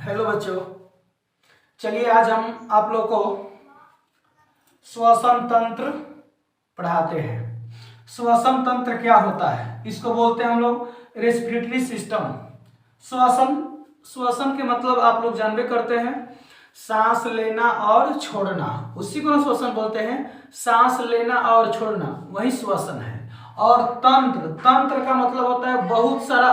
Hello बच्चों, चलिए आज हम आप लोग को श्वसन तंत्र पढ़ाते हैं। श्वसन तंत्र क्या होता है? इसको बोलते हैं हम लोग रेस्पिरेटरी सिस्टम। श्वसन श्वसन के मतलब आप लोग जानबे करते हैं, सांस लेना और छोड़ना, उसी को श्वसन बोलते हैं। सांस लेना और छोड़ना वही श्वसन है। और तंत्र तंत्र का मतलब होता है बहुत सारा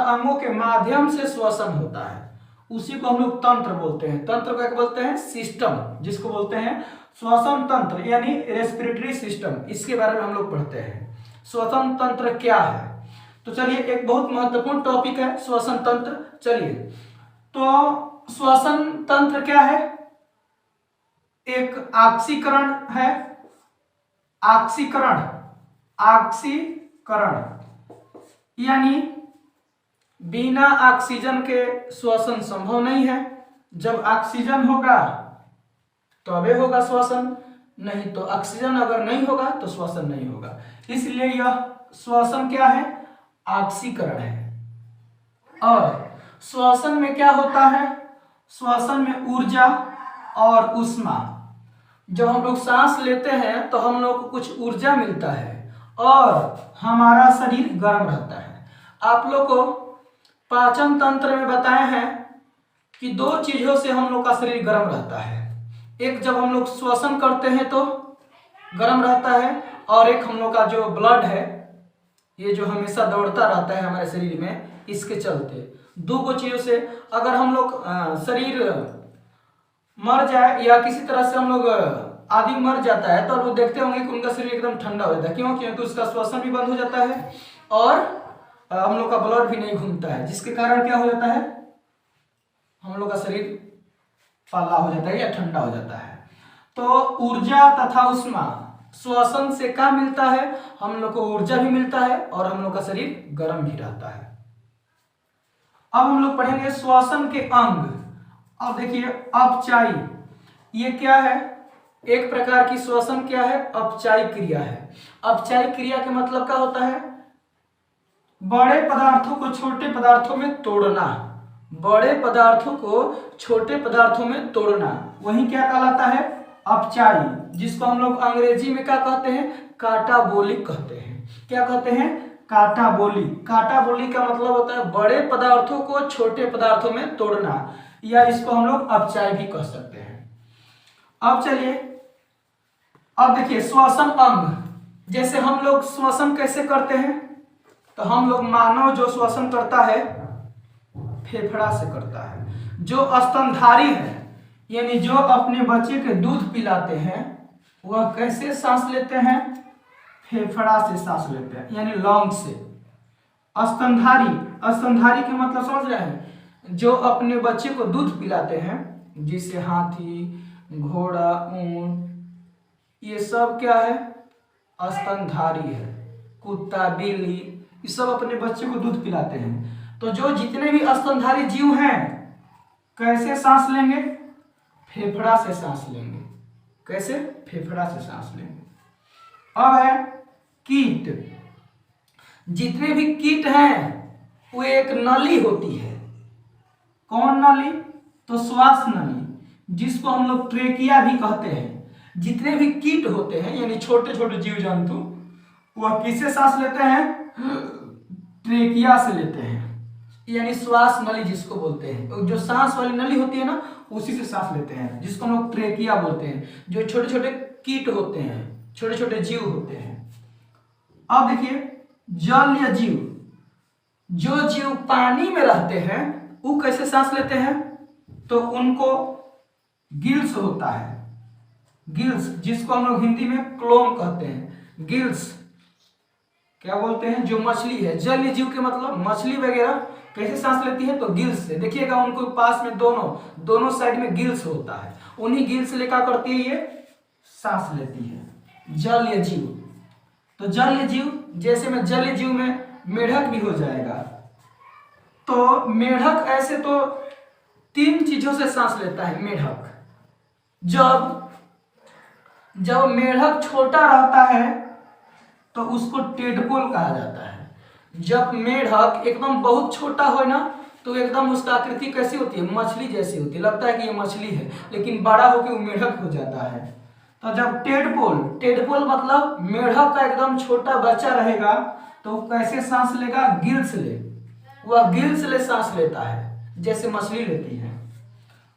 अंगों के माध्यम से श्वसन होता है, उसी को हम लोग तंत्र बोलते हैं। तंत्र को बोलते हैं सिस्टम, जिसको बोलते हैं श्वसन तंत्र यानी रेस्पिरेटरी सिस्टम। इसके बारे में हम लोग पढ़ते हैं श्वसन तंत्र क्या है। तो चलिए, एक बहुत महत्वपूर्ण टॉपिक है श्वसन तंत्र। चलिए, तो श्वसन तंत्र क्या है? एक ऑक्सीकरण है। ऑक्सीकरण यानी बिना ऑक्सीजन के श्वसन संभव नहीं है। जब ऑक्सीजन होगा तबे होगा श्वसन, नहीं तो ऑक्सीजन अगर नहीं होगा तो श्वसन नहीं होगा। इसलिए यह श्वसन क्या है? ऑक्सीकरण है। और श्वसन में क्या होता है? श्वसन में ऊर्जा और ऊष्मा। जब हम लोग सांस लेते हैं तो हम लोग को कुछ ऊर्जा मिलता है और हमारा शरीर गर्म रहता है। आप लोग को पाचन तंत्र में बताए हैं कि दो चीजों से हम लोग का शरीर गर्म रहता है। एक जब हम लोग श्वसन करते हैं तो गर्म रहता है, और एक हम लोग का जो ब्लड है, ये जो हमेशा दौड़ता रहता है हमारे शरीर में, इसके चलते दो चीजों से अगर हम लोग शरीर मर जाए या किसी तरह से हम लोग आदमी मर जाता है तो आप लोग देखते होंगे कि उनका शरीर एकदम ठंडा हो जाता है। क्यों? क्योंकि उसका श्वसन भी बंद हो जाता है और हम लोग का ब्लड भी नहीं घूमता है, जिसके कारण क्या हो जाता है? हम लोग का शरीर पाला हो जाता है या ठंडा हो जाता है। तो ऊर्जा तथा ऊष्मा श्वसन से क्या मिलता है? हम लोग को ऊर्जा भी मिलता है और हम लोग का शरीर गर्म भी रहता है। अब हम लोग पढ़ेंगे श्वसन के अंग। अब देखिए, अपचायी ये क्या है? एक प्रकार की श्वसन क्या है? अपचायी क्रिया है। अपचायी क्रिया के मतलब क्या होता है? बड़े पदार्थों को छोटे पदार्थों में तोड़ना। बड़े पदार्थों को छोटे पदार्थों में तोड़ना, वही क्या कहलाता है? अपचायी, जिसको हम लोग अंग्रेजी में क्या कहते हैं? काटाबोलिक कहते हैं। क्या कहते हैं? काटाबोली। काटाबोली का मतलब होता है बड़े पदार्थों को छोटे पदार्थों में तोड़ना, या इसको हम लोग अपचायी भी कह सकते हैं। अब चलिए, अब देखिए श्वसन अंग। जैसे हम लोग श्वसन कैसे करते हैं? तो हम लोग मानव जो श्वसन करता है फेफड़ा से करता है। जो स्तनधारी है यानी जो अपने बच्चे के दूध पिलाते हैं, वह कैसे सांस लेते हैं? फेफड़ा से सांस लेते हैं, यानी लंग से। स्तनधारी के मतलब समझ रहे हैं? जो अपने बच्चे को दूध पिलाते हैं, जिसे हाथी, घोड़ा, ऊंट, ये सब क्या है? स्तनधारी है। कुत्ता, बिल्ली, ये सब अपने बच्चे को दूध पिलाते हैं। तो जो जितने भी स्तनधारी जीव हैं कैसे सांस लेंगे? फेफड़ा से सांस लेंगे। कैसे? फेफड़ा से सांस लेंगे। अब है कीट। जितने भी कीट हैं वो एक नली होती है। कौन नली? तो श्वास नली, जिसको हम लोग ट्रेकिया भी कहते हैं। जितने भी कीट होते हैं यानी छोटे छोटे जीव जंतु, वह किससे सांस लेते हैं? ट्रेकिया से लेते हैं, यानी श्वास नली जिसको बोलते हैं। जो सांस वाली नली होती है ना, उसी से सांस लेते हैं, जिसको हम लोग ट्रेकिया बोलते हैं। जो छोटे छोटे कीट होते हैं, छोटे छोटे जीव होते हैं। अब देखिए, जलीय जीव। जो जीव पानी में रहते हैं वो कैसे सांस लेते हैं? तो उनको गिल्स होता है। गिल्स, जिसको हम लोग हिंदी में क्लोम कहते हैं। गिल्स क्या बोलते हैं? जो मछली है, जलीय जीव के मतलब मछली वगैरह कैसे सांस लेती है? तो गिल्स से। देखिएगा उनको पास में दोनों साइड में गिल्स होता है, उन्हीं गिल्स से लेकर करती है ये सांस लेती है जलीय जीव। तो जलीय जीव, जैसे में जलीय जीव में मेढक भी हो जाएगा। तो मेढक ऐसे तो 3 चीजों से सांस लेता है मेढक। जब मेढक छोटा रहता है तो उसको टेडपोल कहा जाता है। जब मेढक एकदम बहुत छोटा हो ना, तो एकदम उसका आकृति कैसी होती है, मछली जैसी होती है, लगता है कि ये मछली है, लेकिन बड़ा होकर वो मेढक हो जाता है। तो जब टेडपोल मतलब मेढक का एकदम छोटा बच्चा रहेगा तो कैसे सांस लेगा, गिल्स ले, वह गिल्स ले सांस लेता है जैसे मछली लेती है।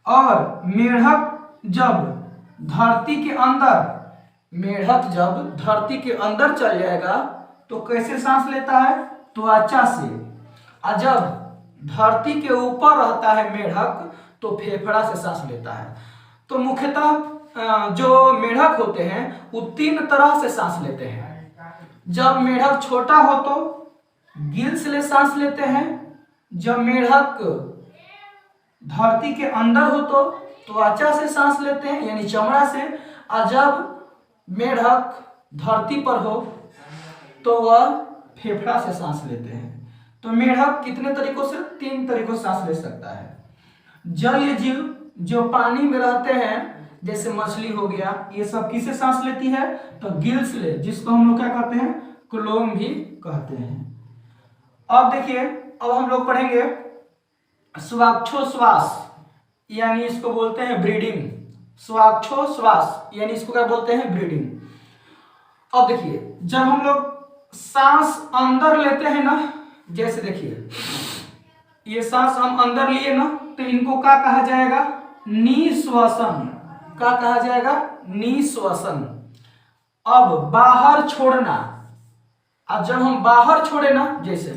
और मेढक जब धरती के अंदर चल जाएगा तो कैसे सांस लेता है, त्वचा से। और जब धरती के ऊपर रहता है मेढक तो फेफड़ा से सांस लेता है। तो मुख्यतः जो मेढक होते हैं वो 3 तरह से सांस लेते हैं। जब मेढक छोटा हो तो गिल्स ले सांस लेते हैं, जब मेढक धरती के अंदर हो तो त्वचा से सांस लेते हैं यानी चमड़ा से, और जब मेढक धरती पर हो तो वह फेफड़ा से सांस लेते हैं। तो मेढक कितने तरीकों से, 3 तरीकों से सांस ले सकता है। जलीय जीव जो पानी में रहते हैं जैसे मछली हो गया, ये सब किसे सांस लेती है, तो गिल्स ले, जिसको हम लोग क्या कहते हैं, क्लोम भी कहते हैं। अब देखिए, अब हम लोग पढ़ेंगे श्वासोच्छ्वास, यानी इसको बोलते हैं ब्रीडिंग। श्वासोच्छ्वास यानी इसको क्या बोलते हैं, ब्रीडिंग। अब देखिए, जब हम लोग सांस अंदर लेते हैं ना, जैसे देखिए ये सांस हम अंदर लिए ना, तो इनको क्या कहा जाएगा, निश्वसन। क्या कहा जाएगा, निश्वसन। अब बाहर छोड़ना, अब जब हम बाहर छोड़े ना जैसे,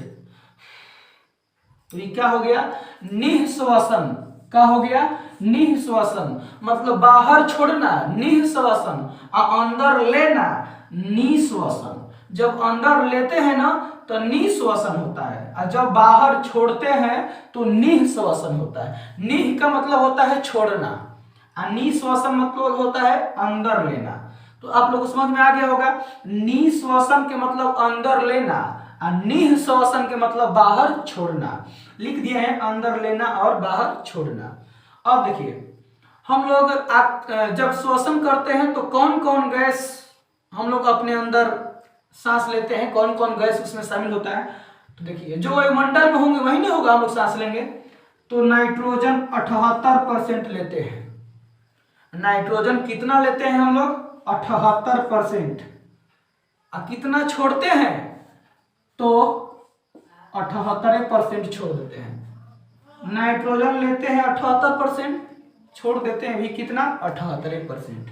तो ये क्या हो गया, निश्वसन। क्या हो गया, निश्वसन, मतलब बाहर छोड़ना निश्वसन, और अंदर लेना निश्वसन। जब अंदर लेते हैं ना तो निश्वसन होता है, और जब बाहर छोड़ते हैं तो निश्वसन होता है। निह का मतलब होता है छोड़ना, और निश्वसन मतलब होता है अंदर लेना। तो आप लोग समझ में आ गया होगा, निश्वसन के मतलब अंदर लेना और निश्वसन के मतलब बाहर छोड़ना। लिख दिए हैं, अंदर लेना और बाहर छोड़ना। अब देखिए, हम लोग जब श्वसन करते हैं तो कौन कौन गैस हम लोग अपने अंदर सांस लेते हैं, कौन कौन गैस उसमें शामिल होता है। तो देखिए, जो वायुमंडल में होंगे वही नहीं होगा हम लोग सांस लेंगे। तो नाइट्रोजन 78% लेते हैं। नाइट्रोजन कितना लेते हैं हम लोग, 78%। और कितना छोड़ते हैं, तो 78% छोड़ देते हैं। नाइट्रोजन लेते हैं 78%, छोड़ देते हैं भी कितना, 78%।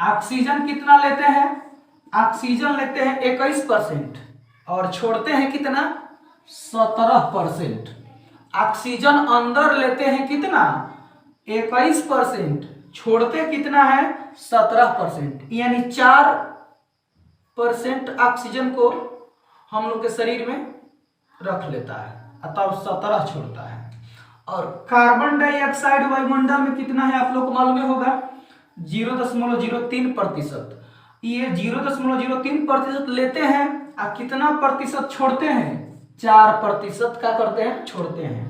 ऑक्सीजन कितना लेते हैं, ऑक्सीजन लेते हैं 21% और छोड़ते हैं कितना, 17%। ऑक्सीजन अंदर लेते हैं कितना, 21%, छोड़ते कितना है, 17%। यानी 4% ऑक्सीजन को हम लोग के शरीर में रख लेता है, तब 17 छोड़ता है। और कार्बन डाइऑक्साइड वायुमंडल में कितना है आप लोग को मालूम होगा, 0.03%। ये 0.03% लेते हैं और कितना प्रतिशत छोड़ते हैं, 4% क्या करते हैं, छोड़ते हैं।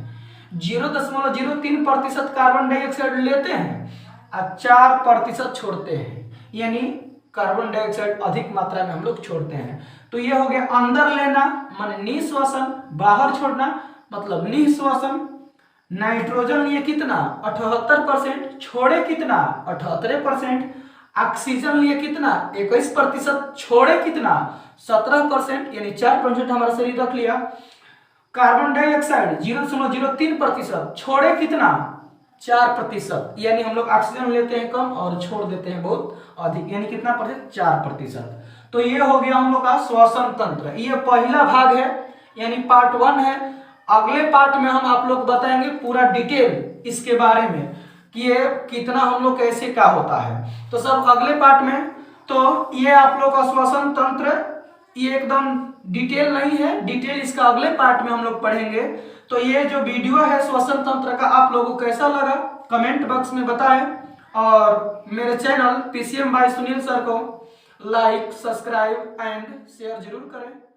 0.03% कार्बन डाइऑक्साइड लेते हैं और 4% छोड़ते हैं, यानी कार्बन डाइऑक्साइड अधिक मात्रा में हम लोग छोड़ते हैं। तो ये हो गया अंदर लेना माने निश्वसन, बाहर छोड़ना मतलब निश्वसन। नाइट्रोजन लिए कितना, 78%, छोड़े कितना, 78%। ऑक्सीजन लिए कितना, 21%, छोड़े कितना, 17%, यानी 4% हमारा शरीर रख लिया। कार्बन डाइऑक्साइड 0.03%, छोड़े कितना, 4%, यानी हम लोग ऑक्सीजन लेते हैं कम और छोड़ देते हैं बहुत अधिक, यानी कितना प्रतिशत, 4%। तो ये हो गया हम लोग का श्वसन तंत्र। ये पहला भाग है, यानी पार्ट 1 है। अगले पार्ट में हम आप लोग बताएंगे पूरा डिटेल इसके बारे में कि ये कितना हम लोग कैसे क्या होता है। तो सब अगले पार्ट में। तो ये आप लोग का श्वसन तंत्र ये एकदम डिटेल नहीं है, डिटेल इसका अगले पार्ट में हम लोग पढ़ेंगे। तो ये जो वीडियो है श्वसन तंत्र का आप लोगों को कैसा लगा कमेंट बॉक्स में बताएं, और मेरे channel PCM by Sunil sir को लाइक, सब्सक्राइब एंड शेयर जरूर करें।